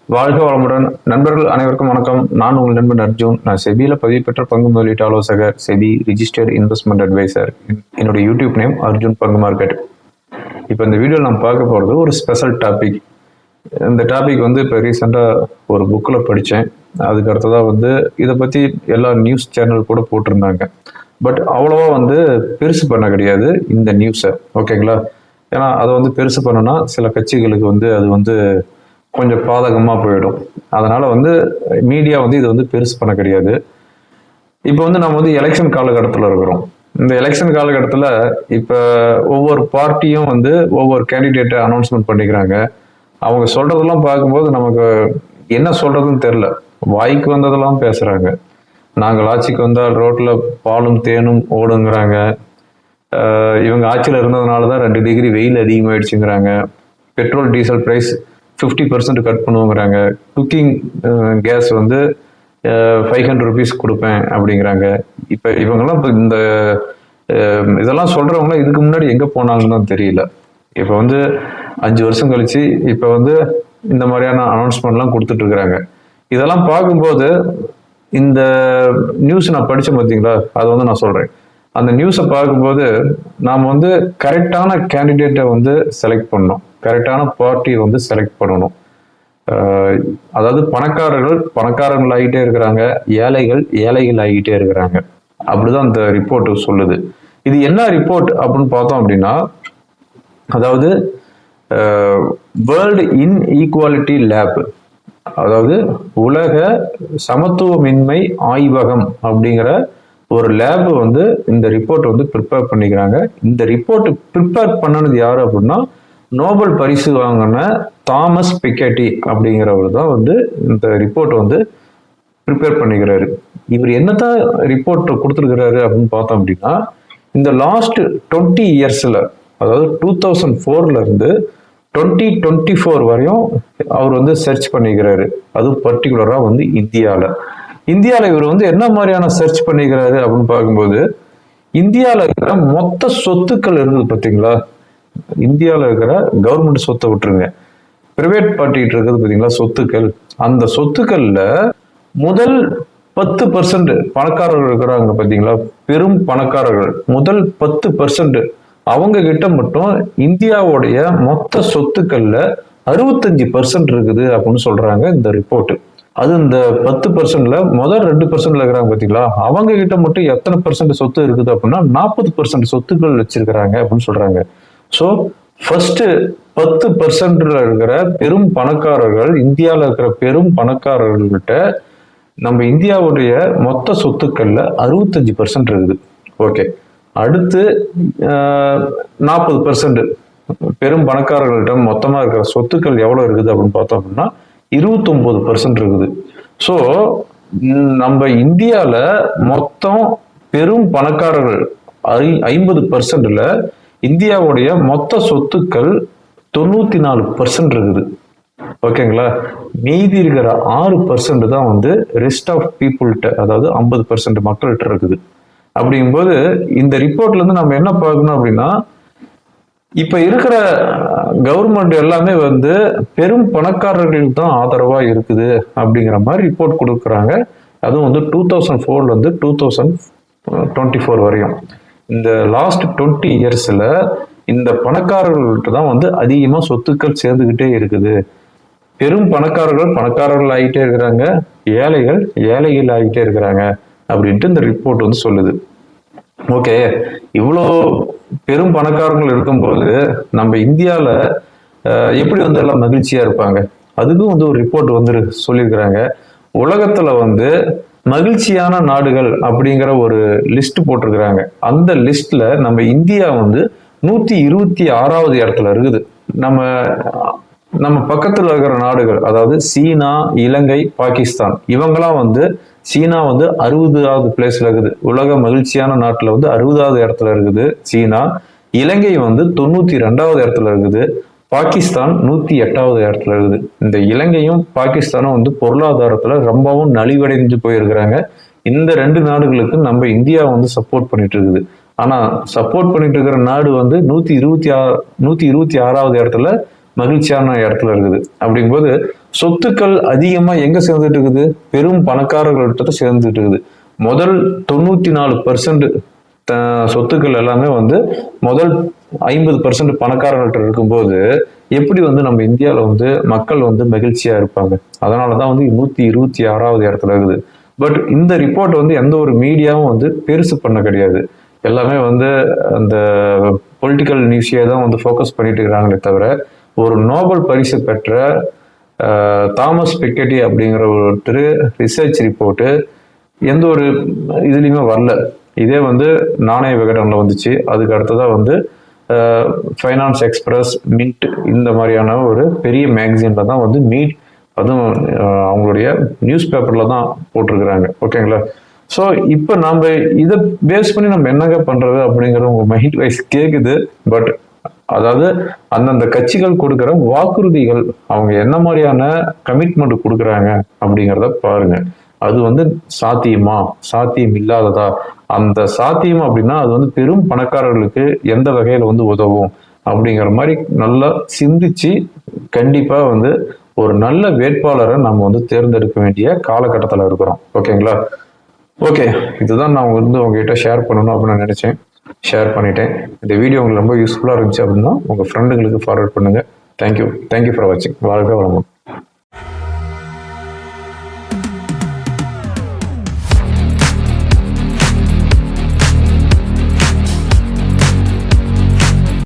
வாழ்க வளமுடன். நண்பர்கள் அனைவருக்கும் வணக்கம். நான் உங்கள் நண்பன் அர்ஜுன். நான் செபியில் பதிவு பெற்ற பங்கு முதலீட்டு ஆலோசகர், செபி ரிஜிஸ்டர்ட் இன்வெஸ்ட்மெண்ட் அட்வைசர். என்னோட யூடியூப் நேம் அர்ஜுன் பங்கு மார்க்கெட். இப்போ இந்த வீடியோவில் நம்ம பார்க்க போகிறது ஒரு ஸ்பெஷல் டாபிக். இந்த டாபிக் வந்து இப்போ ரீசெண்டாக ஒரு புக்கில் படித்தேன். அதுக்கு அடுத்ததாக வந்து இதை பற்றி எல்லா நியூஸ் சேனல் கூட போட்டிருந்தாங்க. பட் அவ்வளோவா வந்து பெருசு பண்ண கிடையாது இந்த நியூஸை. ஓகேங்களா? ஏன்னா அதை வந்து பெருசு பண்ணனா சில கட்சிகளுக்கு வந்து அது வந்து கொஞ்சம் பாதகமாக போயிடும். அதனால் வந்து மீடியா வந்து இது வந்து பெருசு பண்ண கிடையாது. இப்போ வந்து நம்ம வந்து எலெக்ஷன் காலகட்டத்தில் இருக்கிறோம். இந்த எலெக்ஷன் காலகட்டத்தில் இப்போ ஒவ்வொரு பார்ட்டியும் வந்து ஒவ்வொரு கேண்டிடேட்டை அனௌன்ஸ்மெண்ட் பண்ணிக்கிறாங்க. அவங்க சொல்கிறதெல்லாம் பார்க்கும்போது நமக்கு என்ன சொல்கிறதுன்னு தெரில. வாய்க்கு வந்ததெல்லாம் பேசுகிறாங்க. நாங்கள் ஆட்சிக்கு வந்தால் ரோட்டில் பாலும் தேனும் ஓடுங்கிறாங்க. இவங்க ஆட்சியில் இருந்ததுனால தான் 2 டிகிரி வெயில் அதிகமாகிடுச்சுங்கிறாங்க. பெட்ரோல் டீசல் ப்ரைஸ் 50% கட் பண்ணுவோங்கிறாங்க. குக்கிங் கேஸ் வந்து 500 rupees கொடுப்பேன் அப்படிங்கிறாங்க. இப்போ இவங்கெல்லாம் இப்போ இந்த இதெல்லாம் சொல்கிறவங்களாம் இதுக்கு முன்னாடி எங்கே போனாங்கன்னு தான் தெரியல. இப்போ வந்து 5 வருஷம் கழிச்சு இப்போ வந்து இந்த மாதிரியான அனௌன்ஸ்மெண்ட்லாம் கொடுத்துட்ருக்குறாங்க. இதெல்லாம் பார்க்கும்போது இந்த நியூஸ் நான் படித்தேன் பார்த்தீங்களா, அதை வந்து நான் சொல்கிறேன். அந்த நியூஸை பார்க்கும்போது நாம் வந்து கரெக்டான கேண்டிடேட்டை வந்து செலக்ட் பண்ணணும், கரெக்டான பார்ட்டியை வந்து செலக்ட் பண்ணணும். அதாவது பணக்காரர்கள் ஆகிட்டே இருக்கிறாங்க, ஏழைகள் ஆகிட்டே இருக்கிறாங்க. அப்படிதான் அந்த ரிப்போர்ட் சொல்லுது. இது என்ன ரிப்போர்ட் அப்படின்னு பார்த்தோம் அப்படின்னா, அதாவது வேர்ல்டு இன்ஈக்குவாலிட்டி லேப், அதாவது உலக சமத்துவமின்மை ஆய்வகம் அப்படிங்கிற ஒரு லேப் வந்து இந்த ரிப்போர்ட் வந்து ப்ரிப்பேர் பண்ணிக்கிறாங்க. இந்த ரிப்போர்ட் ப்ரிப்பேர் பண்ணது யாரு அப்படின்னா, நோபல் பரிசு வாங்கின தாமஸ் பிக்கெட்டி அப்படிங்கிறவர் தான் வந்து இந்த ரிப்போர்ட் வந்து ப்ரிப்பேர் பண்ணிக்கிறாரு. இவர் என்னதான் ரிப்போர்ட் கொடுத்துருக்கிறாரு அப்படின்னு பார்த்தோம் அப்படின்னா, இந்த லாஸ்ட் 20 இயர்ஸில், அதாவது 2004 இருந்து 2024 வரையும் அவர் வந்து சர்ச் பண்ணிக்கிறாரு. அது பர்டிகுலராக வந்து இந்தியாவில் இவர் வந்து என்ன மாதிரியான சர்ச் பண்ணிக்கிறாரு அப்படின்னு பார்க்கும்போது, இந்தியாவில் இருக்கிற மொத்த சொத்துக்கள் இருக்குது பார்த்தீங்களா, இந்தியாவில் இருக்கிற கவர்மெண்ட் சொத்தை விட்டுருங்க, பிரைவேட் பார்ட்டிகிட்டு இருக்குது பார்த்தீங்களா சொத்துக்கள், அந்த சொத்துக்கள்ல முதல் 10% பணக்காரர்கள் இருக்கிறாங்க பார்த்தீங்களா, பெரும் பணக்காரர்கள் முதல் 10% அவங்க கிட்ட மட்டும் இந்தியாவுடைய மொத்த சொத்துக்கள்ல 65% இருக்குது அப்படின்னு சொல்றாங்க இந்த ரிப்போர்ட். அது இந்த 10%ல முதல் 2% இருக்கிறாங்க பார்த்தீங்களா, அவங்க கிட்ட மட்டும் எத்தனை % சொத்து இருக்குது அப்படின்னா 40% சொத்துக்கள் வச்சிருக்கிறாங்க அப்படின்னு சொல்றாங்க. ஸோ ஃபர்ஸ்ட் 10%ல இருக்கிற பெரும் பணக்காரர்கள், இந்தியாவில் இருக்கிற பெரும் பணக்காரர்கள்கிட்ட நம்ம இந்தியாவுடைய மொத்த சொத்துக்கள்ல 65% இருக்குது. ஓகே, அடுத்து 40% பெரும் பணக்காரர்கள்ட்ட மொத்தமா இருக்கிற சொத்துக்கள் எவ்வளவு இருக்குது அப்படின்னு பார்த்தோம் அப்படின்னா 29% இருக்குது. ஸோ நம்ம இந்தியாவில் மொத்தம் பெரும் பணக்காரர்கள் 50%ல இந்தியாவுடைய மொத்த சொத்துக்கள் 94% இருக்குது. ஓகேங்களா? மீதி இருக்கிற 6% தான் வந்து ரெஸ்ட் ஆஃப் பீப்புள்கிட்ட, அதாவது 50% மக்கள்கிட்ட இருக்குது. அப்படிங்கும்போது இந்த ரிப்போர்ட்ல இருந்து நம்ம என்ன பார்க்கணும் அப்படின்னா, இப்ப இருக்கிற கவர்மெண்ட் எல்லாமே வந்து பெரும் பணக்காரர்களுக்கு தான் ஆதரவா இருக்குது அப்படிங்கிற மாதிரி ரிப்போர்ட் கொடுக்குறாங்க. அதுவும் வந்து 2004 இருந்து 2024 வரையும் இந்த லாஸ்ட் 20 இயர்ஸ்ல இந்த பணக்காரர்கள்ட்ட தான் வந்து அதிகமா சொத்துக்கள் சேர்ந்துகிட்டே இருக்குது. பெரும் பணக்காரர்கள் ஆகிட்டே இருக்கிறாங்க, ஏழைகள் ஆகிட்டே இருக்கிறாங்க அப்படின்ட்டு இந்த ரிப்போர்ட் வந்து சொல்லுது. ஓகே, இவ்வளோ பெரும் பணக்காரர்கள் இருக்கும்போது நம்ம இந்தியாவில் எப்படி வந்து எல்லாம் மகிழ்ச்சியா இருப்பாங்க? அதுக்கும் வந்து ஒரு ரிப்போர்ட் வந்து சொல்லியிருக்கிறாங்க. உலகத்துல வந்து மகிழ்ச்சியான நாடுகள் அப்படிங்கிற ஒரு லிஸ்ட் போட்டிருக்கிறாங்க. அந்த லிஸ்ட்ல நம்ம இந்தியா வந்து 126வது இடத்துல இருக்குது. நம்ம பக்கத்துல இருக்கிற நாடுகள், அதாவது சீனா, இலங்கை, பாகிஸ்தான், இவங்கெல்லாம் வந்து சீனா வந்து 60வது பிளேஸ்ல இருக்குது. உலக மகிழ்ச்சியான நாட்டுல வந்து 60வது இடத்துல இருக்குது சீனா. இலங்கை வந்து 92வது இடத்துல இருக்குது. பாகிஸ்தான் 108வது இடத்துல இருக்குது. இந்த இலங்கையும் பாகிஸ்தானும் வந்து பொருளாதாரத்துல ரொம்பவும் நலிவடைஞ்சு போயிருக்கிறாங்க. இந்த 2 நாடுகளுக்கு நம்ம இந்தியா வந்து சப்போர்ட் பண்ணிட்டு இருக்குது. ஆனா சப்போர்ட் பண்ணிட்டு இருக்கிற நாடு வந்து 126வது இடத்துல மகிழ்ச்சியான இடத்துல இருக்குது. அப்படிங்கும்போது சொத்துக்கள் அதிகமா எங்க சேர்ந்துட்டு இருக்குது? பெரும் பணக்காரர்கள்ட்ட சேர்ந்துட்டு இருக்குது. முதல் 94% சொத்துக்கள் எல்லாமே வந்து முதல் 50% பணக்காரர்கள்ட்ட இருக்கும்போது எப்படி வந்து நம்ம இந்தியாவில் வந்து மக்கள் வந்து மகிழ்ச்சியா இருப்பாங்க? அதனாலதான் வந்து 126வது இடத்துல இருக்குது. பட் இந்த ரிப்போர்ட் வந்து எந்த ஒரு மீடியாவும் வந்து பெருசு பண்ண கிடையாது. எல்லாமே வந்து அந்த பொலிட்டிக்கல் நியூஸையே தான் வந்து ஃபோக்கஸ் பண்ணிட்டு இருக்கிறாங்களே தவிர ஒரு நோபல் பரிசு பெற்ற தாமஸ் பிக்கெட்டி அப்படிங்கிற ஒருத்தர் ரிசர்ச் ரிப்போர்ட்டு எந்த ஒரு இதுலையுமே வரல. இதே வந்து நாணய விகடனில் வந்துச்சு. அதுக்கு அடுத்ததாக வந்து ஃபைனான்ஸ் எக்ஸ்பிரஸ், மின்ட் இந்த மாதிரியான ஒரு பெரிய மேகசின்ல தான் வந்து அதுவும் அவங்களுடைய நியூஸ் பேப்பர்ல தான் போட்டிருக்கிறாங்க. ஓகேங்களா? ஸோ இப்போ நம்ம இதை பேஸ் பண்ணி நம்ம என்னங்க பண்றது அப்படிங்கிற உங்க மைண்ட் வைஸ் கேட்குது. பட் அதாவது அந்தந்த கட்சிகள் கொடுக்குற வாக்குறுதிகள், அவங்க என்ன மாதிரியான கமிட்மெண்ட் கொடுக்குறாங்க அப்படிங்கிறத பாருங்க. அது வந்து சாத்தியமா, சாத்தியம் இல்லாததா? அந்த சாத்தியம் அப்படின்னா அது வந்து பெரும் பணக்காரர்களுக்கு எந்த வகையில வந்து உதவும் அப்படிங்கிற மாதிரி நல்லா சிந்திச்சு கண்டிப்பா வந்து ஒரு நல்ல வேட்பாளரை நம்ம வந்து தேர்ந்தெடுக்க வேண்டிய காலகட்டத்தில் இருக்கிறோம். ஓகேங்களா? ஓகே, இதுதான் நான் வந்து உங்ககிட்ட ஷேர் பண்ணணும் அப்படின்னு நான் நினைச்சேன். ஷேர் பண்ணிட்டேன். இந்த வீடியோ உங்களுக்கு ரொம்ப யூஸ்ஃபுல்லாக இருந்துச்சு அப்படின்னா உங்கள் ஃப்ரெண்டுங்களுக்கு ஃபார்வர்ட் பண்ணுங்க. தேங்க்யூ ஃபார் வாட்சிங். வாழ்க வளமுடன்.